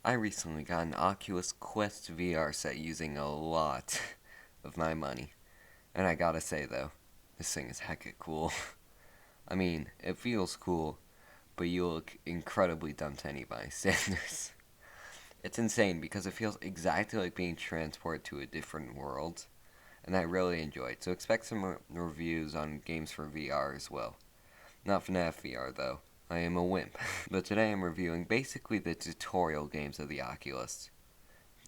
I recently got an Oculus Quest VR set using a lot of my money. And I gotta say though, this thing is hecka cool. I mean, it feels cool, but you look incredibly dumb to any bystanders. It's insane because it feels exactly like being transported to a different world, and I really enjoy it. So expect some reviews on games for VR as well. Not FNAF VR though. I am a wimp. But today I'm reviewing basically the tutorial games of the Oculus.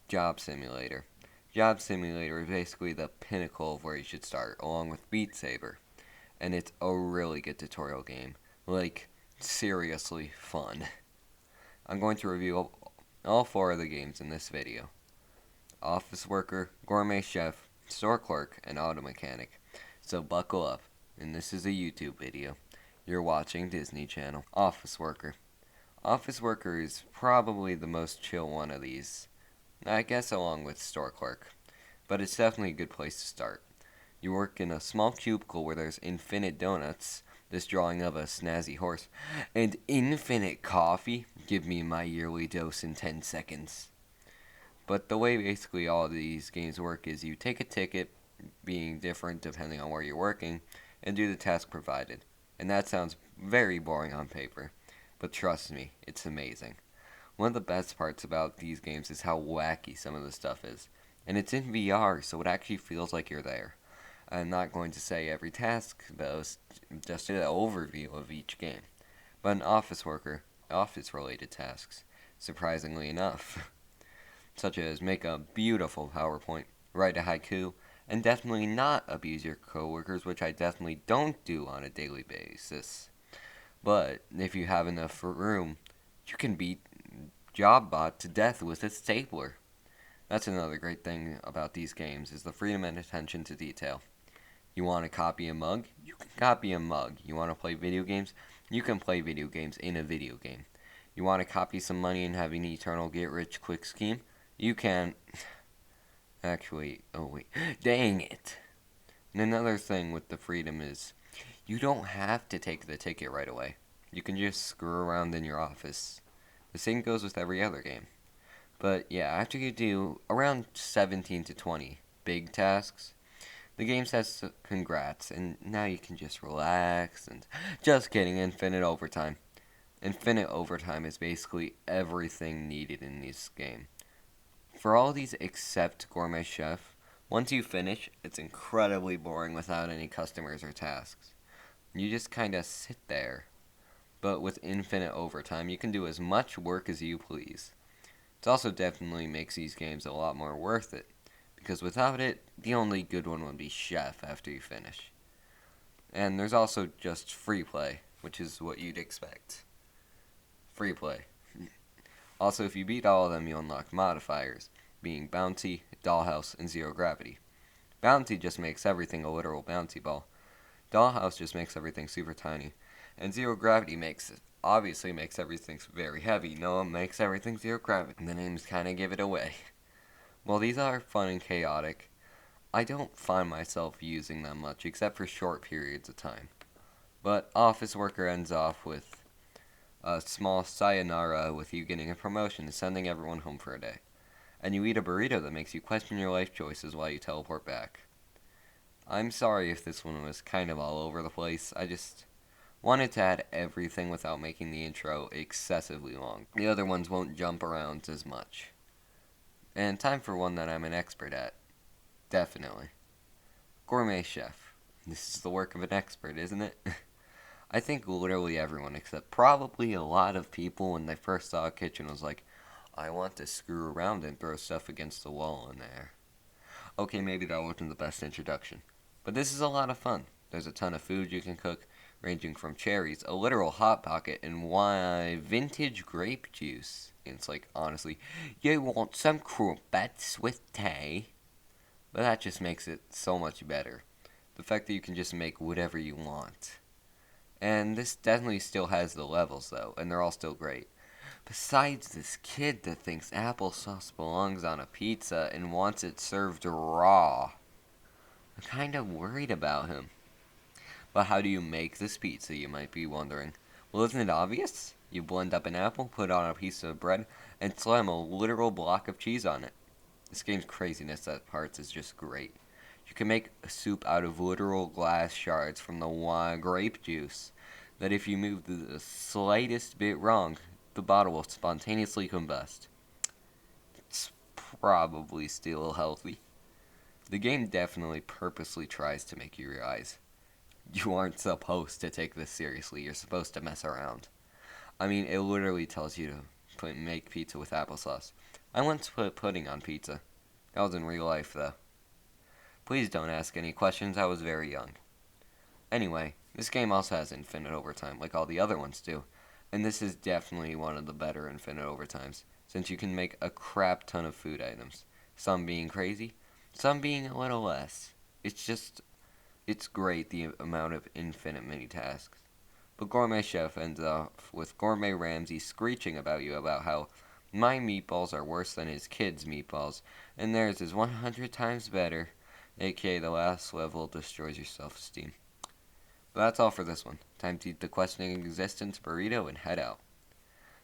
Job Simulator. Job Simulator is basically the pinnacle of where you should start, along with Beat Saber. And it's a really good tutorial game. Like, seriously fun. I'm going to review all four of the games in this video. Office Worker, Gourmet Chef, Store Clerk, and Auto Mechanic. So buckle up, and this is a YouTube video. You're watching Disney Channel. Office Worker. Office Worker is probably the most chill one of these. I guess along with Store Clerk. But it's definitely a good place to start. You work in a small cubicle where there's infinite donuts, this drawing of a snazzy horse, and infinite coffee. Give me my yearly dose in 10 seconds. But the way basically all of these games work is you take a ticket, being different depending on where you're working, and do the task provided. And that sounds very boring on paper, but trust me, it's amazing. One of the best parts about these games is how wacky some of the stuff is. And it's in VR, so it actually feels like you're there. I'm not going to say every task, though, just an overview of each game. But an office worker, office-related tasks, surprisingly enough. Such as make a beautiful PowerPoint, write a haiku, and definitely not abuse your coworkers, which I definitely don't do on a daily basis. But if you have enough room, you can beat JobBot to death with a stapler. That's another great thing about these games, is the freedom and attention to detail. You want to copy a mug? You can copy a mug. You want to play video games? You can play video games in a video game. You want to copy some money and have an eternal get-rich-quick scheme? You can. Actually, oh wait, dang it. And another thing with the freedom is, you don't have to take the ticket right away. You can just screw around in your office. The same goes with every other game. But yeah, after you do around 17 to 20 big tasks, the game says congrats, and now you can just relax and just kidding, infinite overtime. Infinite overtime is basically everything needed in this game. For all these except Gourmet Chef, once you finish, it's incredibly boring without any customers or tasks. You just kinda sit there. But with infinite overtime, you can do as much work as you please. It also definitely makes these games a lot more worth it, because without it, the only good one would be Chef after you finish. And there's also just free play, which is what you'd expect. Free play. Also, if you beat all of them, you unlock modifiers, being Bounty, Dollhouse, and Zero Gravity. Bounty just makes everything a literal bouncy ball. Dollhouse just makes everything super tiny. And Zero Gravity obviously makes everything very heavy. No, it makes everything zero gravity. The names kind of give it away. While these are fun and chaotic, I don't find myself using them much except for short periods of time. But Office Worker ends off with a small sayonara with you getting a promotion and sending everyone home for a day. And you eat a burrito that makes you question your life choices while you teleport back. I'm sorry if this one was kind of all over the place. I just wanted to add everything without making the intro excessively long. The other ones won't jump around as much. And time for one that I'm an expert at. Definitely. Gourmet Chef. This is the work of an expert, isn't it? I think literally everyone, except probably a lot of people when they first saw a kitchen was like, I want to screw around and throw stuff against the wall in there. Okay, maybe that wasn't the best introduction. But this is a lot of fun. There's a ton of food you can cook, ranging from cherries, a literal hot pocket, and vintage grape juice. And it's like, honestly, you want some crumpets with tea? But that just makes it so much better. The fact that you can just make whatever you want. And this definitely still has the levels, though, and they're all still great. Besides this kid that thinks applesauce belongs on a pizza and wants it served raw. I'm kind of worried about him. But how do you make this pizza, you might be wondering? Well, isn't it obvious? You blend up an apple, put it on a piece of bread, and slam a literal block of cheese on it. This game's craziness at parts is just great. You can make a soup out of literal glass shards from the grape juice that if you move the slightest bit wrong, the bottle will spontaneously combust. It's probably still healthy. The game definitely purposely tries to make you realize you aren't supposed to take this seriously. You're supposed to mess around. I mean, it literally tells you to make pizza with applesauce. I once put pudding on pizza. That was in real life, though. Please don't ask any questions. I was very young. Anyway, this game also has infinite overtime, like all the other ones do. And this is definitely one of the better infinite overtimes, since you can make a crap ton of food items. Some being crazy, some being a little less. It's great the amount of infinite mini tasks. But Gourmet Chef ends off with Gourmet Ramsay screeching about you about how my meatballs are worse than his kids' meatballs, and theirs is 100 times better, aka the last level destroys your self-esteem. But that's all for this one. Time to eat the questioning existence burrito and head out.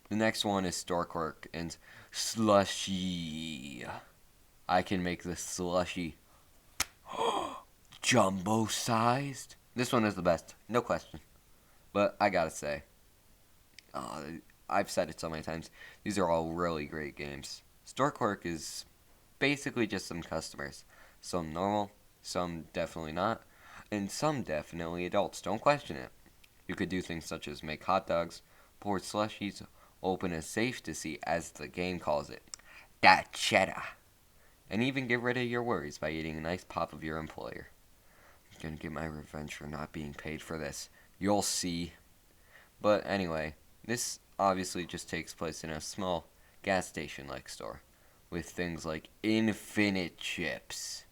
The next one is Quark and Slushy. I can make this slushy jumbo-sized. This one is the best, no question. But I gotta say, I've said it so many times, these are all really great games. Quark is basically just some customers. Some normal, some definitely not, and some definitely adults. Don't question it. You could do things such as make hot dogs, pour slushies, open a safe to see, as the game calls it, that cheddar, and even get rid of your worries by eating a nice pop of your employer. I'm gonna get my revenge for not being paid for this. You'll see. But anyway, this obviously just takes place in a small gas station-like store with things like infinite chips,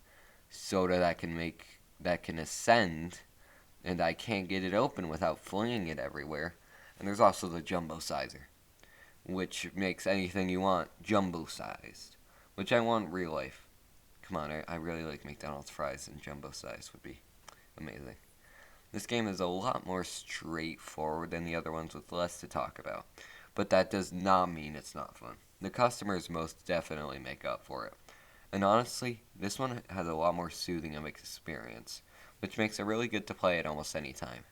soda that can ascend, and I can't get it open without flinging it everywhere. And there's also the jumbo sizer, which makes anything you want jumbo-sized, which I want in real life. Come on, I really like McDonald's fries, and jumbo size would be amazing. This game is a lot more straightforward than the other ones with less to talk about, but that does not mean it's not fun. The customers most definitely make up for it. And honestly, this one has a lot more soothing of experience, which makes it really good to play at almost any time.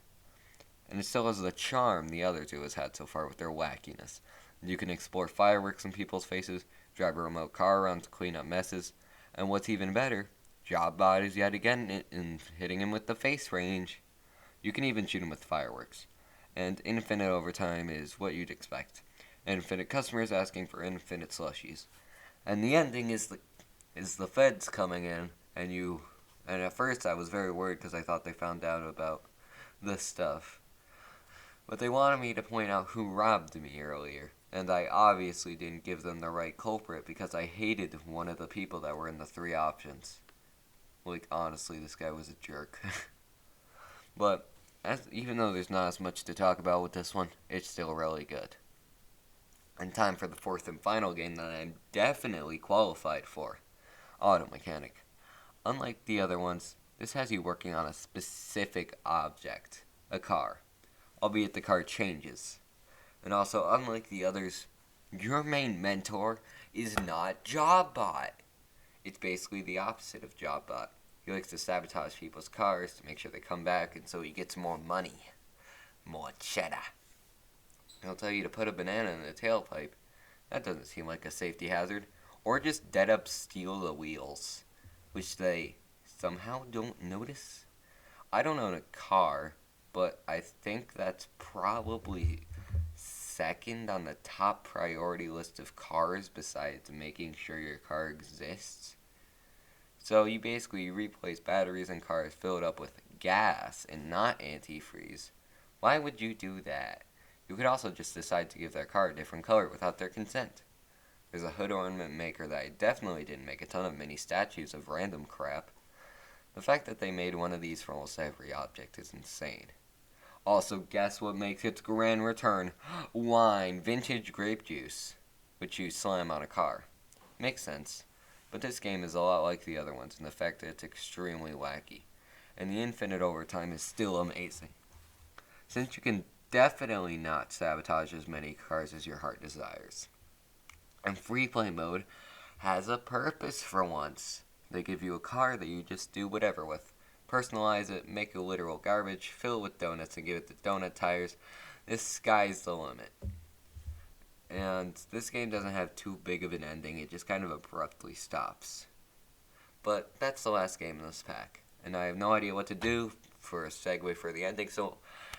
And it still has the charm the other two has had so far with their wackiness. You can explore fireworks in people's faces, drive a remote car around to clean up messes, and what's even better, job bodies yet again in hitting him with the face range. You can even shoot him with fireworks. And infinite overtime is what you'd expect. Infinite customers asking for infinite slushies. And the ending is the feds coming in, and at first I was very worried because I thought they found out about this stuff. But they wanted me to point out who robbed me earlier, and I obviously didn't give them the right culprit because I hated one of the people that were in the 3 options. Like, honestly, this guy was a jerk. But even though there's not as much to talk about with this one, it's still really good. And time for the 4th and final game that I'm definitely qualified for. Auto Mechanic. Unlike the other ones, this has you working on a specific object, a car, albeit the car changes. And also, unlike the others, your main mentor is not JobBot. It's basically the opposite of JobBot. He likes to sabotage people's cars to make sure they come back, and so he gets more money. More cheddar. He'll tell you to put a banana in the tailpipe. That doesn't seem like a safety hazard. Or just dead up steal the wheels, which they somehow don't notice. I don't own a car, but I think that's probably second on the top priority list of cars besides making sure your car exists. So you basically replace batteries in cars filled up with gas and not antifreeze. Why would you do that? You could also just decide to give their car a different color without their consent. There's a hood ornament maker that I definitely didn't make a ton of mini statues of random crap. The fact that they made one of these for almost every object is insane. Also, guess what makes its grand return? Wine, vintage grape juice, which you slam on a car. Makes sense. But this game is a lot like the other ones in the fact that it's extremely wacky. And the infinite overtime is still amazing. Since you can definitely not sabotage as many cars as your heart desires. And free play mode has a purpose for once. They give you a car that you just do whatever with. Personalize it, make it literal garbage, fill it with donuts, and give it the donut tires. This sky's the limit. And this game doesn't have too big of an ending, it just kind of abruptly stops. But that's the last game in this pack. And I have no idea what to do for a segue for the ending, so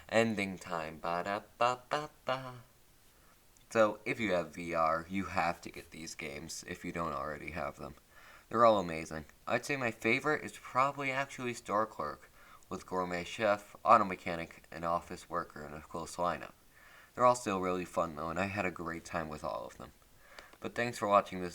ending time. Ba-da-ba-ba-ba. So, if you have VR, you have to get these games if you don't already have them. They're all amazing. I'd say my favorite is probably actually Store Clerk, with Gourmet Chef, Auto Mechanic, and Office Worker in a close lineup. They're all still really fun though, and I had a great time with all of them. But thanks for watching this